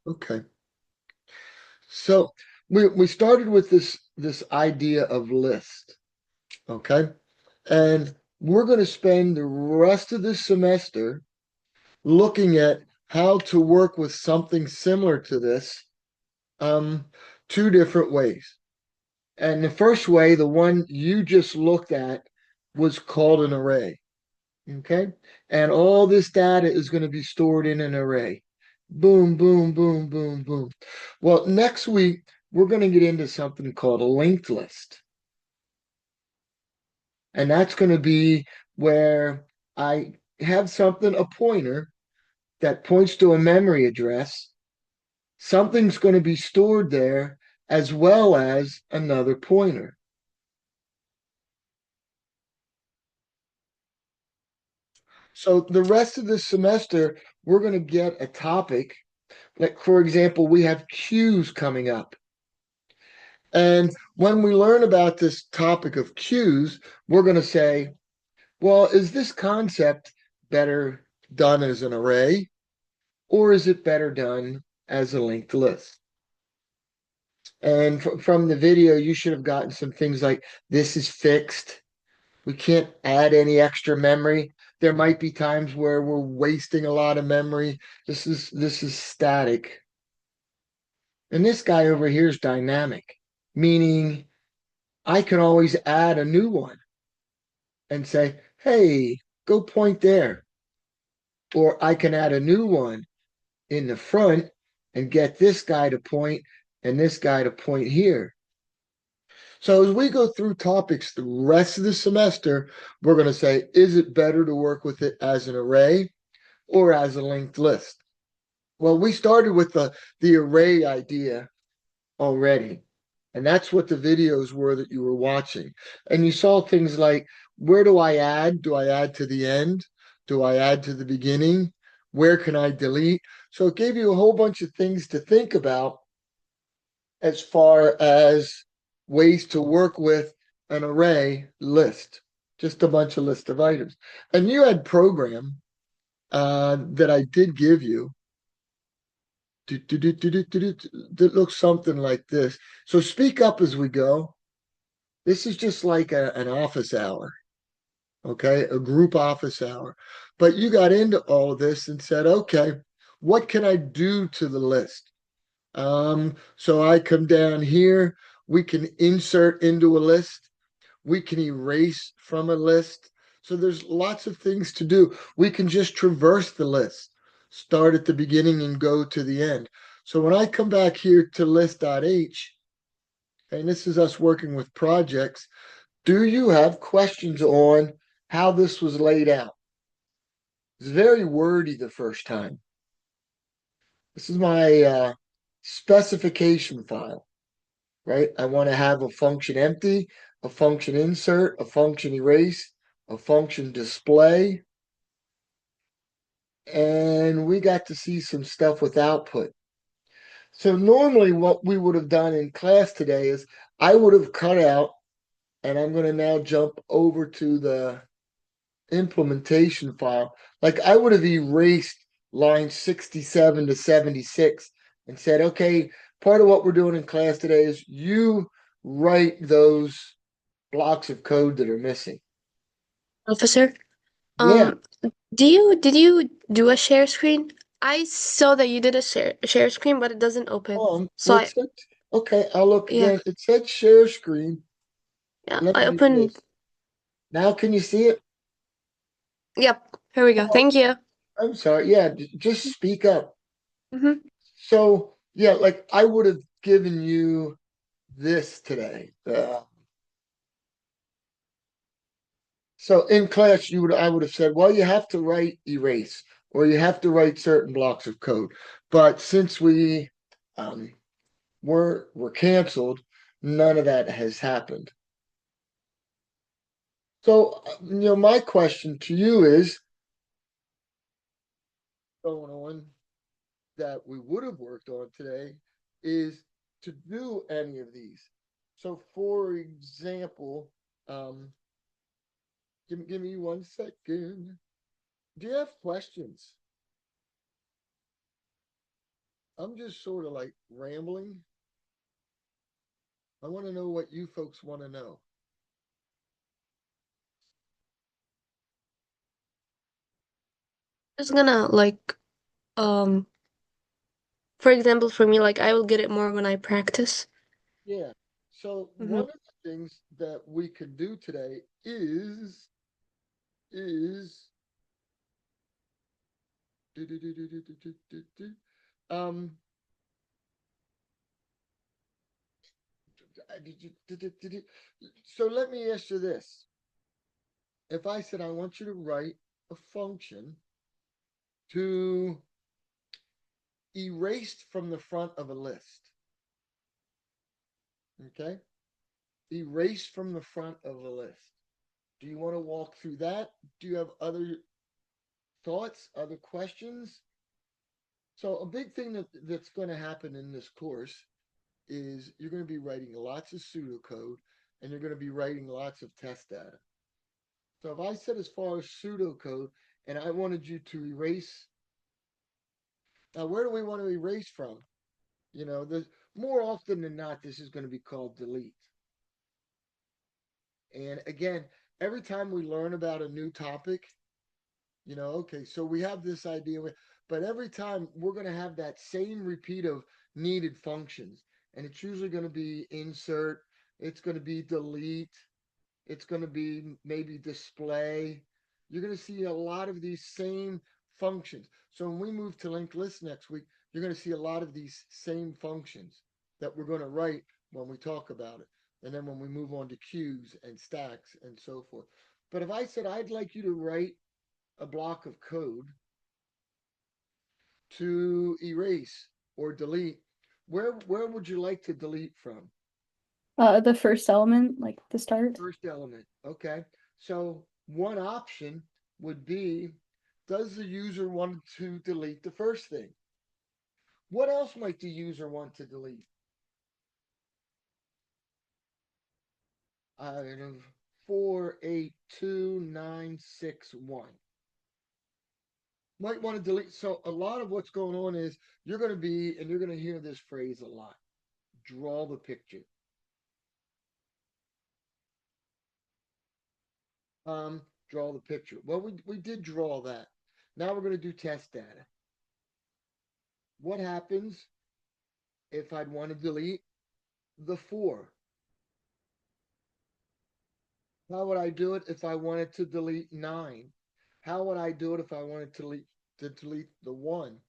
Okay. So we started with this idea of list, okay? And we're going to spend the rest of this semester looking at how to work with something similar to this um, two different ways. And the first way, the one you just looked at, was called an array. Okay. And all this data is going to be stored in an array. Boom, boom, boom, boom, boom. Well, next week, we're going to get into something called a linked list. And that's going to be where I have something, a pointer that points to a memory address. Something's going to be stored there as well as another pointer. So the rest of this semester, we're going to get a topic. Like, for example, we have cues coming up. And when we learn about this topic of cues, we're going to say, well, is this concept better done as an array or is it better done as a linked list? And from the video, you should have gotten some things like this is fixed. We can't add any extra memory. There might be times where we're wasting a lot of memory. This is static. And this guy over here is dynamic, meaning I can always add a new one and say, hey, go point there. Or I can add a new one in the front and get this guy to point and this guy to point here. So as we go through topics the rest of the semester, we're going to say, is it better to work with it as an array or as a linked list? Well, we started with the array idea already. And that's what the videos were that you were watching. And you saw things like, where do I add? Do I add to the end? Do I add to the beginning? Where can I delete? So it gave you a whole bunch of things to think about as far as ways to work with an array list, just a bunch of list of items. And you had program that I did give you that looks something like this. So speak up as we go. This is just like an office hour, okay? A group office hour. But you got into all of this and said, okay, what can I do to the list? So I come down here, we can insert into a list, we can erase from a list. So there's lots of things to do. We can just traverse the list, start at the beginning and go to the end. So when I come back here to list.h, and this is us working with projects, do you have questions on how this was laid out? It's very wordy the first time. This is my specification file, right? I want to have a function empty, a function insert, a function erase, a function display, and we got to see some stuff with output. So normally what we would have done in class today is I would have cut out, and I'm going to now jump over to the implementation file. Like I would have erased line 67 to 76 and said, okay, part of what we're doing in class today is you write those blocks of code that are missing. Officer, Yeah. um, did you do a share screen? I saw that you did a share screen, but it doesn't open. So What's it? Okay, I'll look yeah, again. It said share screen. yeah, Let I me do opened. this. Now can you see it? Yep, here we go. Oh, Thank you. I'm sorry. Yeah, just speak up. Mm-hmm. So yeah, like I would have given you this today. So in class, I would have said, well, you have to write erase or you have to write certain blocks of code. But since we um, were canceled, none of that has happened. So my question to you is going on that we would have worked on today is to do any of these. So, for example, um, give me 1 second. Do you have questions? I'm just sort of like rambling. I want to know what you folks want to know. Just gonna like um for example for me, like I will get it more when I practice. Yeah. So Hmm. one of the things that we could do today is do, do, do, do, do, do, do, do, do. um so let me ask you this. If I said I want you to write a function to erase from the front of a list, okay? Erase from the front of a list. Do you want to walk through that? Do you have other thoughts, other questions? So a big thing that's going to happen in this course is you're going to be writing lots of pseudocode and you're going to be writing lots of test data. So if I said as far as pseudocode and I wanted you to erase, now where do we want to erase from? You know, there's more often than not, this is going to be called delete. And again, every time we learn about a new topic, okay, so we have this idea, but every time we're going to have that same repeat of needed functions. And it's usually going to be insert, it's going to be delete, it's going to be maybe display. You're going to see a lot of these same functions. So when we move to linked list next week, you're going to see a lot of these same functions that we're going to write when we talk about it. And then when we move on to queues and stacks and so forth. But if I said I'd like you to write a block of code to erase or delete, where would you like to delete from? The first element, like the start. First element. Okay. So one option would be, does the user want to delete the first thing? What else might the user want to delete? Out of 48291. Might want to delete. So a lot of what's going on is you're going to hear this phrase a lot. Draw the picture. Draw the picture. Well, we did draw that. Now we're going to do test data. What happens if I'd want to delete the 4? How would I do it if I wanted to delete 9? How would I do it if I wanted to delete the 1?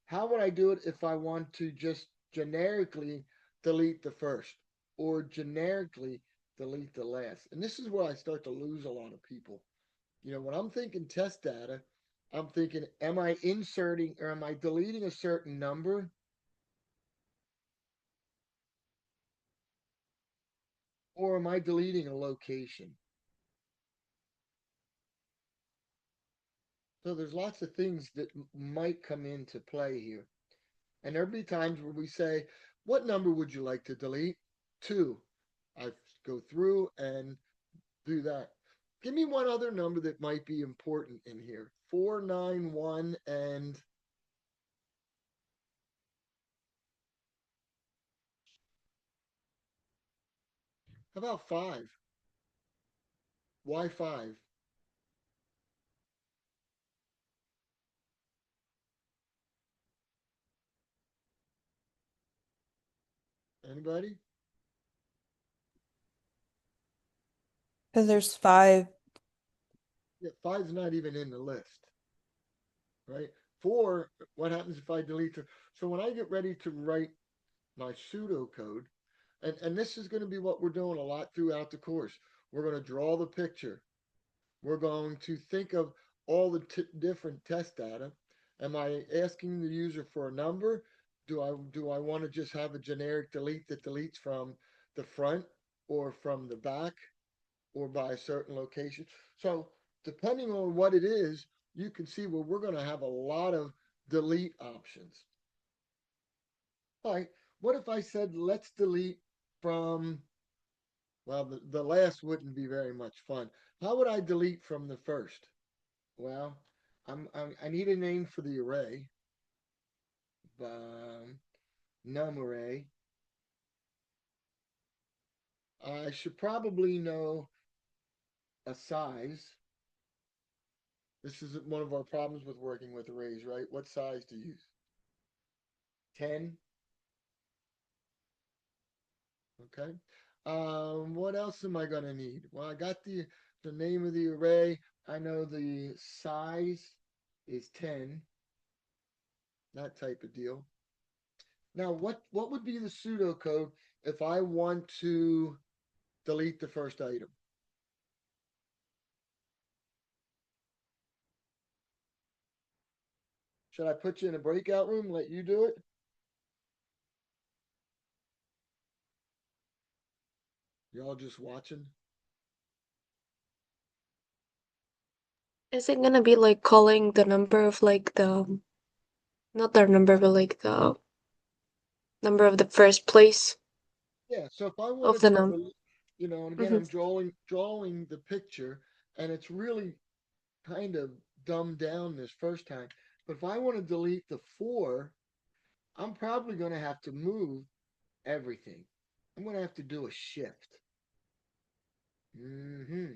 How would I do it if I want to just generically delete the first or generically delete the last? And this is where I start to lose a lot of people. When I'm thinking test data, I'm thinking, am I inserting or am I deleting a certain number, or am I deleting a location? So there's lots of things that might come into play here. And there'll be times where we say, what number would you like to delete? 2. I go through and do that. Give me one other number that might be important in here. 491 and how about 5? Why 5? Anybody? Because there's five. Yeah, 5's not even in the list, right? 4, what happens if I delete the. So when I get ready to write my pseudocode, and this is going to be what we're doing a lot throughout the course. We're going to draw the picture. We're going to think of all the different test data. Am I asking the user for a number? Do I want to just have a generic delete that deletes from the front or from the back or by a certain location? So depending on what it is, you can see where we're going to have a lot of delete options. All right. What if I said let's delete from, well, the last wouldn't be very much fun. How would I delete from the first? Well, I need a name for the array. num array. I should probably know a size. This is one of our problems with working with arrays, right? What size to use? 10? Okay. What else am I gonna need? Well, I got the name of the array. I know the size is 10, that type of deal. Now, what would be the pseudocode if I want to delete the first item? Should I put you in a breakout room, let you do it? Y'all just watching? Is it gonna be like calling the number of like not the number, but like the number of the first place Yeah, so if I of wanted the to, num? and again, Mm-hmm. I'm drawing the picture, and it's really kind of dumbed down this first time. But if I want to delete the 4, I'm probably going to have to move everything. I'm going to have to do a shift. Mm-hmm.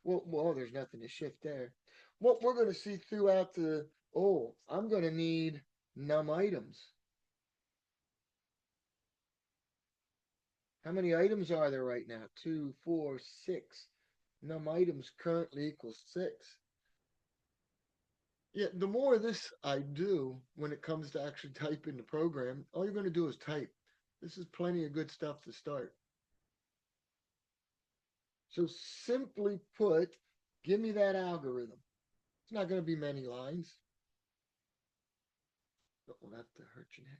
Well, there's nothing to shift there. What we're going to see throughout I'm going to need num items. How many items are there right now? 2, 4, 6. Num items currently equals 6. Yeah, the more of this I do when it comes to actually typing the program, all you're going to do is type. This is plenty of good stuff to start. So simply put, give me that algorithm. It's not going to be many lines. But will have to hurt your neck.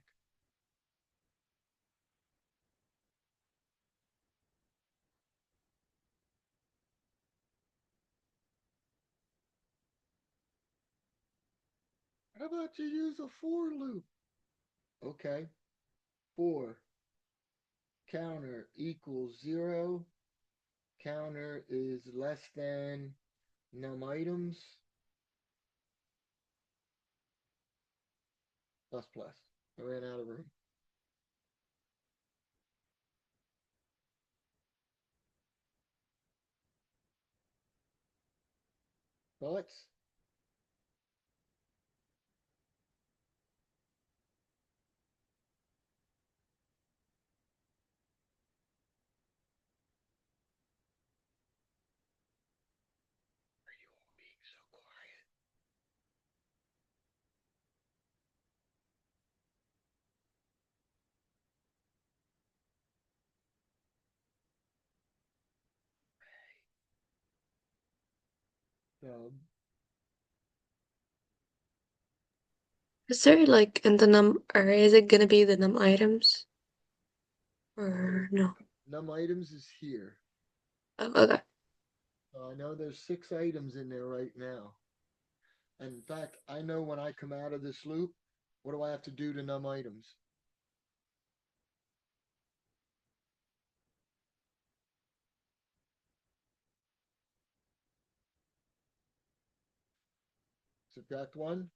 How about you use a for loop? Okay. For counter equals 0. Counter is less than num items plus plus. I ran out of room. Thoughts? Are you all being so quiet? So Is there like in the num array, is it gonna be the num items? Or no? num items is here. Oh, okay. So I know there's 6 items in there right now. And in fact, I know when I come out of this loop, what do I have to do to num items? Subtract 1.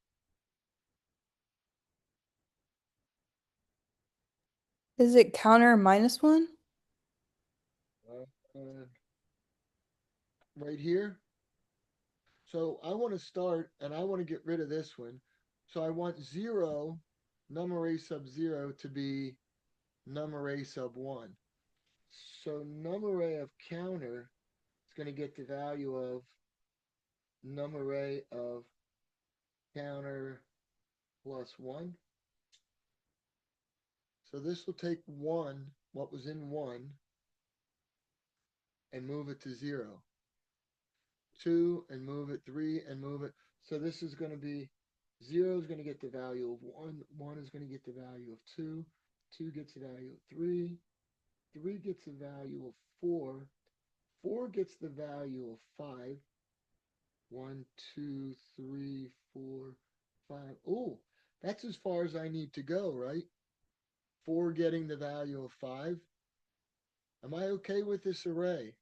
Is it counter -1? Uh, right here. So I want to start and I want to get rid of this one. So I want 0, num array sub 0 to be num array sub 1. So num array of counter is going to get the value of num array of counter plus 1. So this will take 1, what was in 1, and move it to 0. 2 and move it, 3 and move it. So this is going to be 0 is going to get the value of 1, 1 is going to get the value of 2, 2 gets the value of 3, 3 gets the value of 4, 4 gets the value of 5, 1, 2, 3, 4, 5. Oh, that's as far as I need to go, right? 4 getting the value of 5. Am I okay with this array?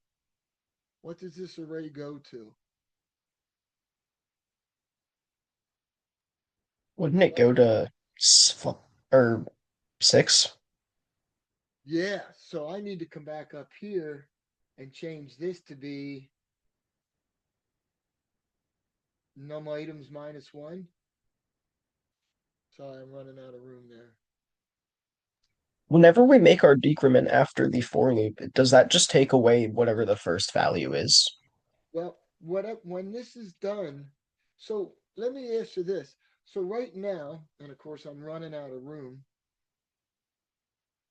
What does this array go to? Wouldn't it go to or 6. Yeah, so I need to come back up here and change this to be num items -1. Sorry, I'm running out of room there. Whenever we make our decrement after the for loop, does that just take away whatever the first value is? Well, when this is done, so let me ask you this. So right now, and of course I'm running out of room,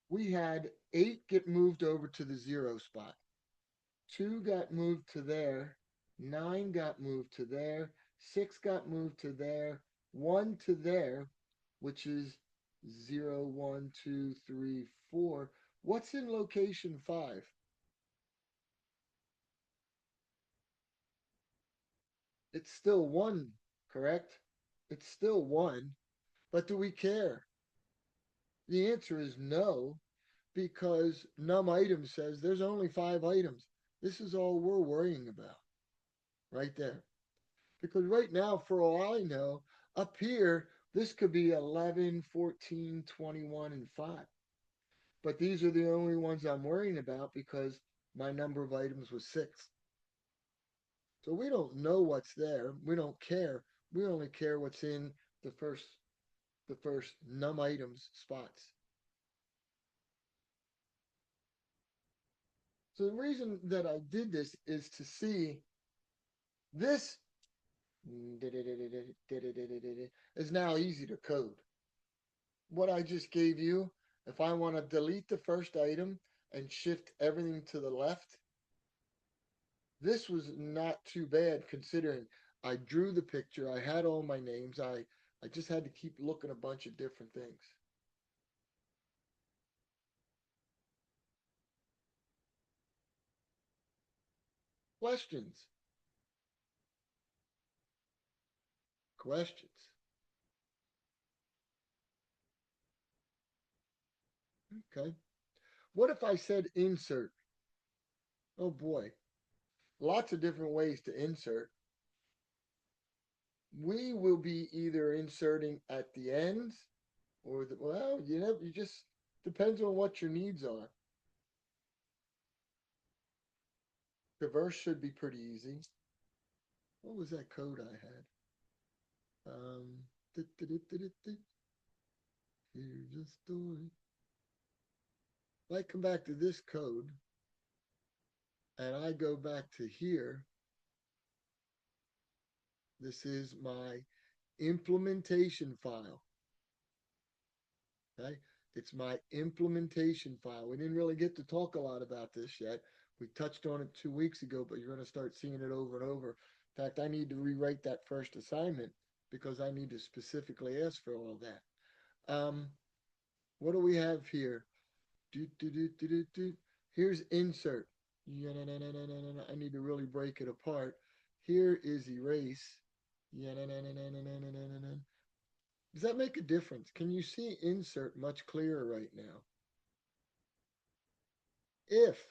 we had 8 get moved over to the 0 spot. 2 got moved to there. 9 got moved to there. 6 got moved to there. 1 to there, which is 0, 1, 2, 3, 4. What's in location 5? It's still 1, correct? It's still 1. But do we care? The answer is no, because num item says there's only 5 items. This is all we're worrying about right there. Because right now, for all I know, up here, this could be 11, 14, 21, and 5. But these are the only ones I'm worrying about because my number of items was 6. So we don't know what's there. We don't care. We only care what's in the first num items spots. So the reason that I did this is to see this is now easy to code. What I just gave you, if I want to delete the first item and shift everything to the left, this was not too bad considering I drew the picture, I had all my names, I just had to keep looking a bunch of different things. Questions? Questions? Okay. What if I said insert? Oh boy, lots of different ways to insert. We will be either inserting at the ends or the, well, you just depends on what your needs are. Traverse should be pretty easy. What was that code I had? Here's a story. If I come back to this code and I go back to here, this is my implementation file. Okay. It's my implementation file. We didn't really get to talk a lot about this yet. We touched on it 2 weeks ago, but you're going to start seeing it over and over. In fact, I need to rewrite that first assignment because I need to specifically ask for all that. What do we have here? Here's insert. I need to really break it apart. Here is erase. Does that make a difference? Can you see insert much clearer right now? If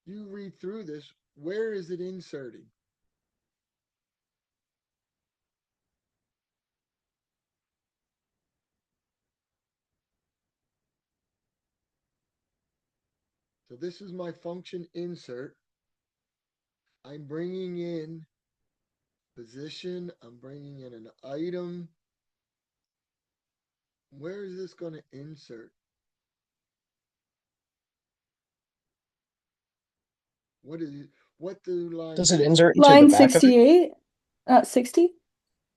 you read through this, where is it inserting? So this is my function insert. I'm bringing in position. I'm bringing in an item. Where is this going to insert? What is it? What do line Does it 60? insert into the Line back of it? 68, 60.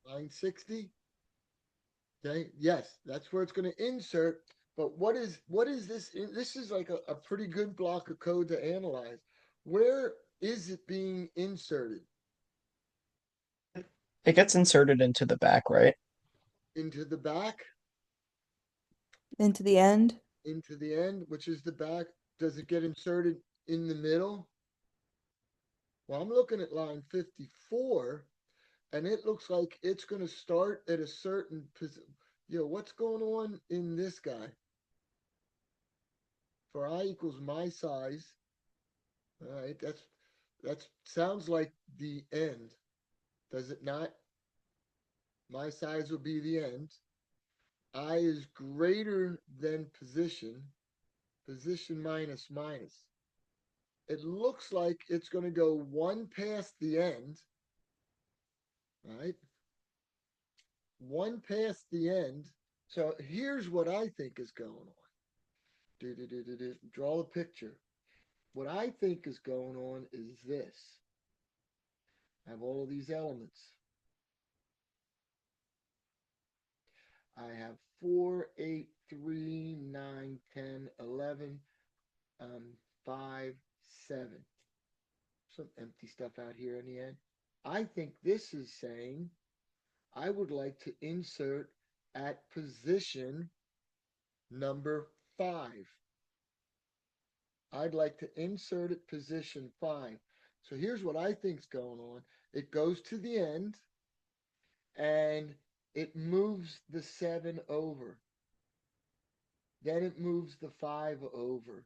Line 60? Okay, yes, that's where it's going to insert. But what is this? This is like a pretty good block of code to analyze. Where is it being inserted? It gets inserted into the back, right? Into the back, Into the end. into the end, which is the back. Does it get inserted in the middle? Well, I'm looking at line 54, and it looks like it's going to start at a certain position. What's going on in this guy? For I equals my size. All right, that sounds like the end, does it not? My size will be the end. I is greater than position, position minus minus. It looks like it's going to go one past the end, right? One past the end. So here's what I think is going on. Draw a picture. What I think is going on is this. I have all of these elements. I have 4, 8, 3, 9, 10, 11, 5, 7. Some empty stuff out here in the end. I think this is saying I would like to insert at position number 5. I'd like to insert at position 5. So here's what I think's going on. It goes to the end and it moves the 7 over. Then it moves the 5 over.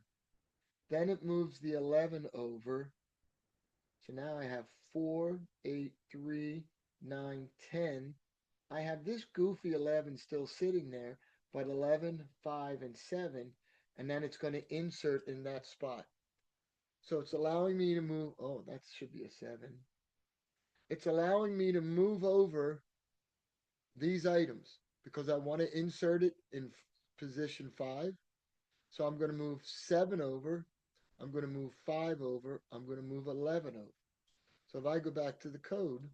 Then it moves the 11 over. So now I have 4, 8, 3, 9, 10. I have this goofy 11 still sitting there, but 11, 5, and 7. And then it's going to insert in that spot. So it's allowing me to move. Oh, that should be a 7. It's allowing me to move over these items because I want to insert it in position 5. So I'm going to move 7 over. I'm going to move 5 over. I'm going to move 11 over. So if I go back to the code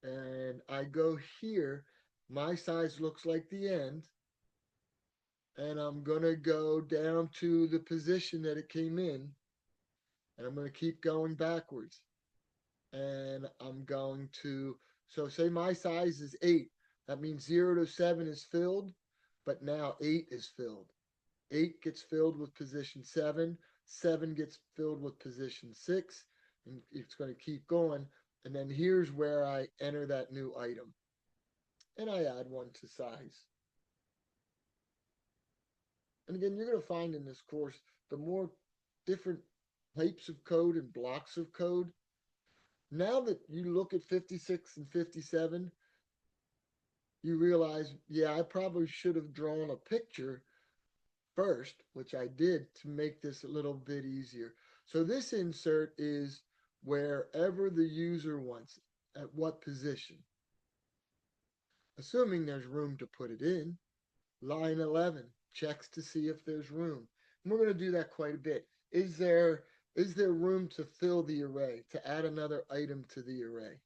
and I go here, my size looks like the end. And I'm going to go down to the position that it came in. And I'm going to keep going backwards. And I'm going to, so say my size is 8. That means 0 to 7 is filled, but now 8 is filled. 8 gets filled with position 7. 7 gets filled with position 6. And it's going to keep going. And then here's where I enter that new item. And I add one to size. And again, you're going to find in this course, the more different types of code and blocks of code. Now that you look at 56 and 57, you realize, yeah, I probably should have drawn a picture first, which I did to make this a little bit easier. So this insert is wherever the user wants it, at what position, assuming there's room to put it in. Line 11 checks to see if there's room. And we're going to do that quite a bit. Is there room to fill the array, to add another item to the array?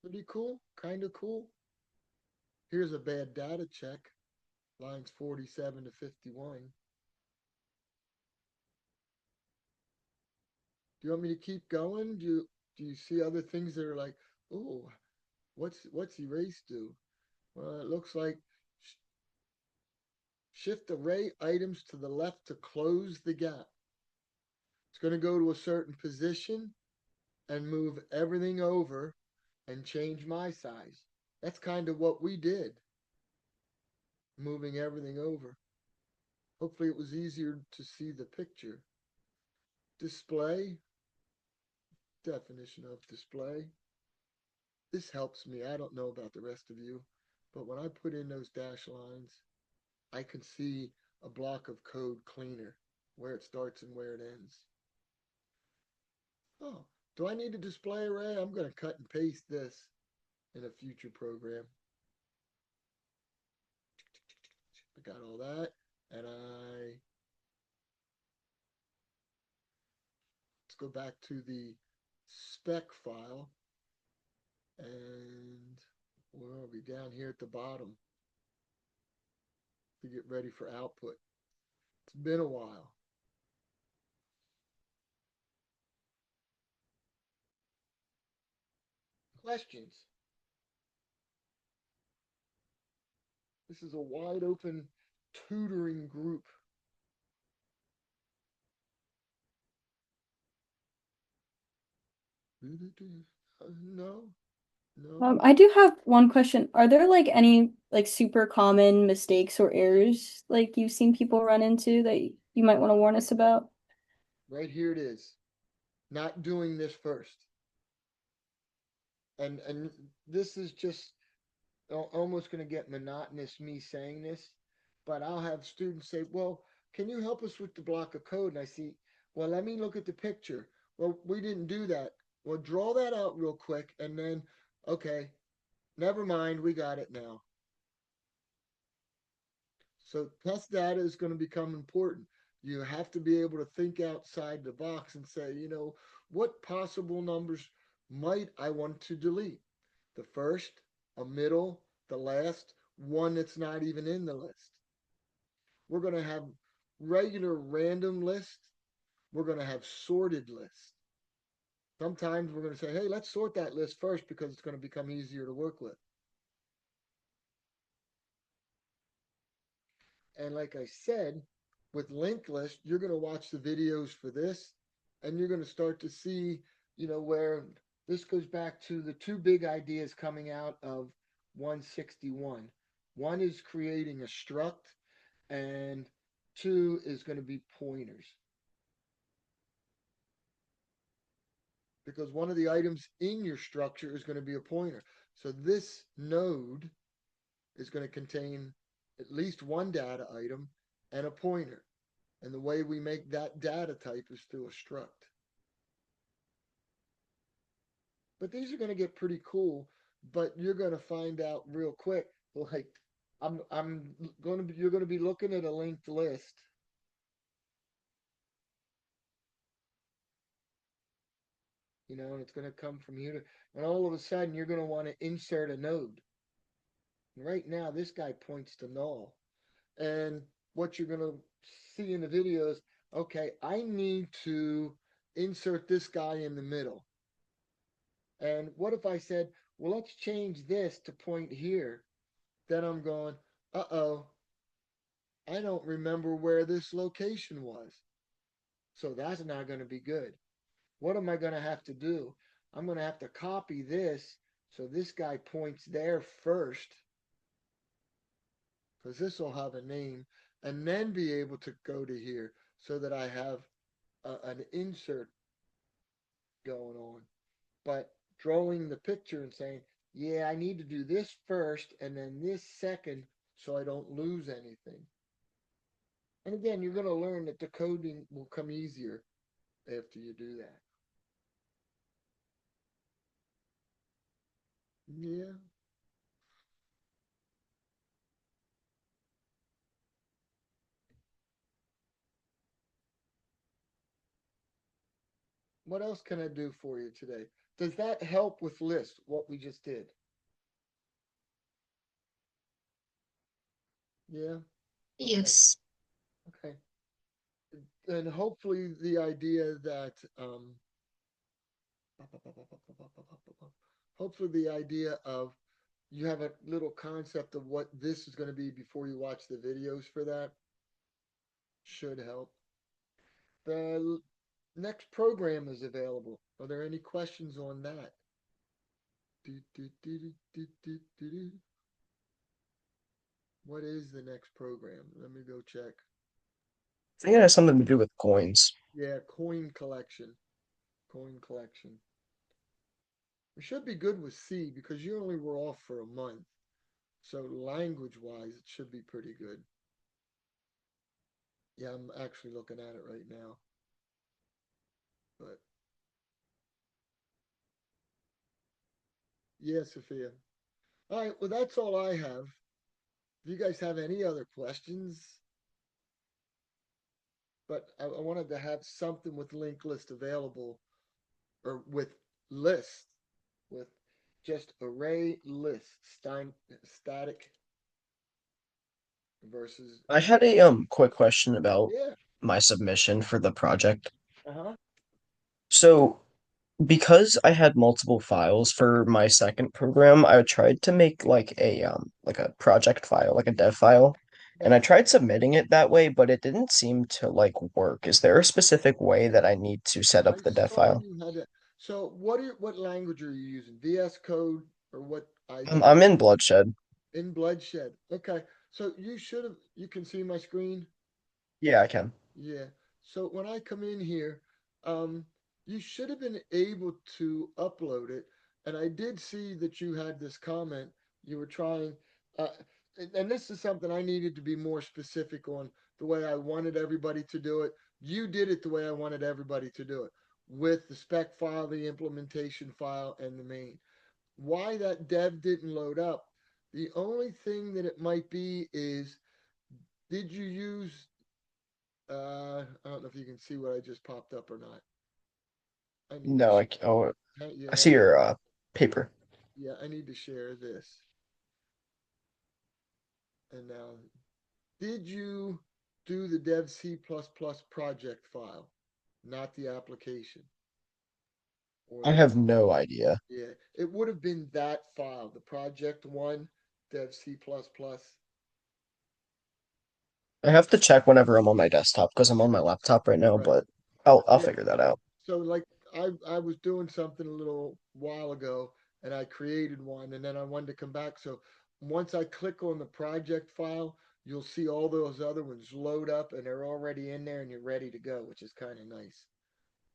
Pretty cool, kind of cool. Here's a bad data check, lines 47 to 51. Do you want me to keep going? Do you see other things that are like, oh, what's erase do? Well, it looks like shift array items to the left to close the gap. It's going to go to a certain position and move everything over and change my size. That's kind of what we did, moving everything over. Hopefully it was easier to see the picture. Display, definition of display. This helps me. I don't know about the rest of you, but when I put in those dash lines, I can see a block of code cleaner, where it starts and where it ends. Oh, do I need a display array? I'm going to cut and paste this in a future program. I got all that, and let's go back to the spec file, and where are we? Down here at the bottom to get ready for output. It's been a while. Questions? This is a wide open tutoring group. No, no. I do have one question. Are there like any like super common mistakes or errors like you've seen people run into that you might want to warn us about? Right here it is. Not doing this first. And this is just almost going to get monotonous me saying this, but I'll have students say, "Well, can you help us with the block of code?" And I see, "Well, let me look at the picture." "Well, we didn't do that." "Well, draw that out real quick and then okay, never mind, we got it now." So test data is going to become important. You have to be able to think outside the box and say, what possible numbers might I want to delete? The first, a middle, the last, one that's not even in the list. We're going to have regular random lists. We're going to have sorted lists. Sometimes we're going to say, hey, let's sort that list first because it's going to become easier to work with. And like I said, with linked list, you're going to watch the videos for this and you're going to start to see, where this goes back to the two big ideas coming out of 161. One is creating a struct, and two is going to be pointers. Because one of the items in your structure is going to be a pointer. So this node is going to contain at least one data item and a pointer. And the way we make that data type is through a struct. But these are going to get pretty cool, but you're going to find out real quick, like I'm going to be, you're going to be looking at a linked list. And it's going to come from here to, and all of a sudden you're going to want to insert a node. And right now, this guy points to null. And what you're going to see in the video is, okay, I need to insert this guy in the middle. And what if I said, well, let's change this to point here? Then I'm going, uh-oh, I don't remember where this location was. So that's not going to be good. What am I going to have to do? I'm going to have to copy this so this guy points there first, because this will have a name, and then be able to go to here so that I have an insert going on. But drawing the picture and saying, yeah, I need to do this first and then this second so I don't lose anything. And again, you're going to learn that the coding will come easier after you do that. Yeah. What else can I do for you today? Does that help with list, what we just did? Yeah. Okay. Yes. Okay. And hopefully the idea that hopefully the idea of you have a little concept of what this is going to be before you watch the videos for that should help. The next program is available. Are there any questions on that? What is the next program? Let me go check. I think it has something to do with coins. Yeah, coin collection. Coin collection. We should be good with C because you only were off for a month. So language wise, it should be pretty good. Yeah, I'm actually looking at it right now. But yeah, Sophia. All right, well, that's all I have. If you guys have any other questions, but I wanted to have something with linked list available or with list, with just array list, static versus, I had a quick question about yeah, my submission for the project. uh-huh. So because I had multiple files for my second program, I tried to make like a project file, like a dev file, and I Yeah, tried submitting it that way, but it didn't seem to like work. Is there a specific way that I need to set I up the dev saw file? you had it. So what language are you using? VS Code or what I'm IDE? in Bloodshed. In Bloodshed. Okay. So you can see my screen. Yeah, I can. Yeah. So when I come in here, um, you should have been able to upload it. And I did see that you had this comment. You were trying, uh, and this is something I needed to be more specific on the way I wanted everybody to do it. You did it the way I wanted everybody to do it with the spec file, the implementation file, and the main. Why that dev didn't load up, the only thing that it might be is, did you use I don't know if you can see what I just popped up or not. I need to No, share. oh, I Yeah, see your paper. yeah, I need to share this. And now, did you do the dev C++ project file, not the application? Or I the, have no idea. yeah, it would have been that file, the project one, dev C++. I have to check whenever I'm on my desktop because I'm on my laptop right now, Right. but I'll Yeah. figure that out. So like I was doing something a little while ago and I created one and then I wanted to come back. So once I click on the project file, you'll see all those other ones load up and they're already in there and you're ready to go, which is kind of nice.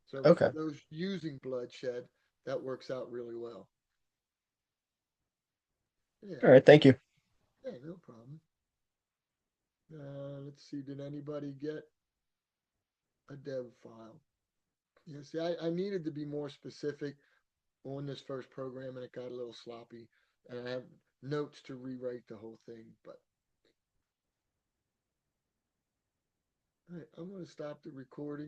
So for Okay. those using bloodshed, that works out really well. Yeah, All right, thank you. yeah, no problem. Let's see, did anybody get a dev file? Yeah, see, I needed to be more specific on this first program and it got a little sloppy. And I have notes to rewrite the whole thing. But all right, I'm going to stop the recording.